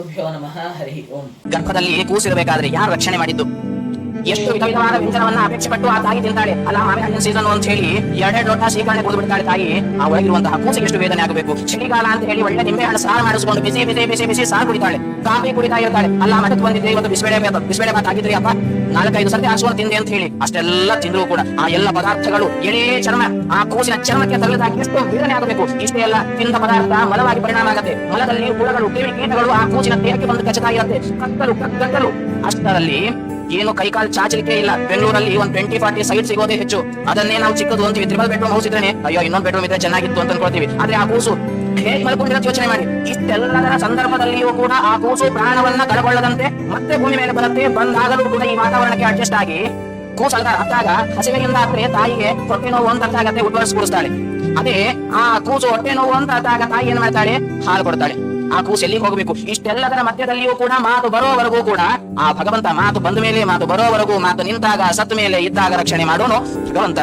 ಗುರುಭ್ಯೋ ನಮಃ. ಹರಿ ಓಂ. ಗರ್ಭದಲ್ಲಿ ಕೂಸಿರಬೇಕಾದ್ರೆ ಯಾರು ರಕ್ಷಣೆ ಮಾಡಿದ್ದು? ಎಷ್ಟು ವಿಧ ವಿಧವಾದ ವ್ಯಂಜನವನ್ನ ಅಪೇಕ್ಷೆ ಪಟ್ಟು ಆ ತಾಯಿ ತಿಂತಾಳೆ. ಅಲ್ಲ, ಮಾವಿನ ಹಣ್ಣಿನ ಸೀಸನ್ ಅಂತ ಹೇಳಿ ಎರಡೆರಡು ಲೋಟ ಸೀಕರಣೆ ಕುಡಿದು ಬಿಡ್ತಾಳೆ ತಾಯಿ. ಆ ಒಳಗಿರುವಂತಹ ಕೂಸಿಗೆ ಎಷ್ಟು ವೇದನೆ ಆಗಬೇಕು. ಚಳಿಗಾಲ ಅಂತ ಹೇಳಿ ಒಳ್ಳೆ ನಿಂಬೆ ಹಣ್ಣು ಸಾರು ಮಾಡಿಸ್ಕೊಂಡು ಬಿಸಿ ಬಿಸಿ ಬಿಸಿ ಬಿಸಿ ಸಾರು ಕುಡಿತಾಳೆ, ಕಾಫಿ ಕುಡಿತಾ ಇರ್ತಾಳೆ. ಅಲ್ಲ, ಮಠಕ್ಕೆ ಬಂದಿದ್ದೆ ಇವತ್ತು ಬಿಸಿಬೇಳೆ ಭಾತ್ ಆಗಿದ್ರಿ ಅಪ್ಪ, 4-5 ಸರ್ತಿ ಹಾಕ್ಸ್ಕೊಂಡು ತಿಂದೆ ಅಂತ ಹೇಳಿ ಅಷ್ಟೆಲ್ಲ ತಿಂದ್ರು ಕೂಡ ಆ ಎಲ್ಲ ಪದಾರ್ಥಗಳು ಎಳೆ ಚರ್ಮ, ಆ ಕೂಸಿನ ಚರ್ಮಕ್ಕೆ ತಗಲಿದಾಗ ಎಷ್ಟು ವೇದನೆ ಆಗಬೇಕು. ಇಷ್ಟೇ ಎಲ್ಲ ತಿಂದ ಪದಾರ್ಥ ಮಲವಾಗಿ ಪರಿಣಾಮ ಆಗುತ್ತೆ. ಮಲದಲ್ಲಿ ಹುಳಗಳು, ಕ್ರಿಮಿ ಕೀಟಗಳು ಆ ಕೂಸಿನ ದೇಹಕ್ಕೆ ಬಂದು ಕಚ್ಚತಾ ಇರುತ್ತೆ. ಕತ್ತಲು ಅಷ್ಟರಲ್ಲಿ ಏನು ಕೈಕಾಲು ಚಾಚಲಿಕ್ಕೆ ಇಲ್ಲ. ಬೆಂಗಳೂರಲ್ಲಿ ಒಂದು 20-40 ಸೈಟ್ ಸಿಗೋದೇ ಹೆಚ್ಚು. ಅದನ್ನೇ ನಾವು ಚಿಕ್ಕದು ಅಂತೀವಿ. 3 ಬೆಡ್ರೂಮ್ ಹೌಸ್ ಇದ್ರೆ ಅಯ್ಯೋ ಇನ್ನೊಂದು ಬೆಡ್ರೂಮ್ ಇದ್ರೆ ಚೆನ್ನಾಗಿತ್ತು ಅಂತ ಅನ್ಕೊಳ್ತೀವಿ. ಆದ್ರೆ ಆ ಕೂಸು ಹೇಗೆ ಮಲ್ಕೊಂಡಿರೋದು ಯೋಚನೆ ಮಾಡಿ. ಇಷ್ಟೆಲ್ಲದರ ಸಂದರ್ಭದಲ್ಲಿಯೂ ಕೂಡ ಆ ಕೂಸು ಪ್ರಾಣವನ್ನ ಕಳಕೊಳ್ಳದಂತೆ ಮತ್ತೆ ಭೂಮಿ ಮೇಲೆ ಬರುತ್ತೆ. ಬಂದಾಗಲೂ ಕೂಡ ಈ ವಾತಾವರಣಕ್ಕೆ ಅಡ್ಜಸ್ಟ್ ಆಗಿ ಕೂಸಲ್ದ ಅತ್ತಾಗ ಹಸಿವೆಯಿಂದ ಆದ್ರೆ ತಾಯಿಗೆ ಹೊಟ್ಟೆ ನೋವು ಅಂತ ಅರ್ಥಾಗತ್ತೆ, ಉದ್ವರಿಸ್ಕೊಡಿಸ್ತಾಳೆ. ಅದೇ ಆ ಕೂಸು ಹೊಟ್ಟೆ ನೋವು ಅಂತ ಅರ್ಥಾಗ ತಾಯಿ ಏನ್ ಮಾಡ್ತಾಳೆ? ಹಾಲು ಕೊಡ್ತಾಳೆ. ಆ ಕೂಸು ಎಲ್ಲಿಗೆ ಹೋಗಬೇಕು? ಇಷ್ಟೆಲ್ಲದರ ಮಧ್ಯದಲ್ಲಿಯೂ ಕೂಡ ಮಾತು ಬರೋವರೆಗೂ ಕೂಡ ಆ ಭಗವಂತ, ಮಾತು ಬಂದ ಮೇಲೆ, ಮಾತು ಬರೋವರೆಗೂ, ಮಾತು ನಿಂತಾಗ, ಸತ್ತ ಮೇಲೆ, ಇದ್ದಾಗ ರಕ್ಷಣೆ ಮಾಡೋನು ಭಗವಂತ.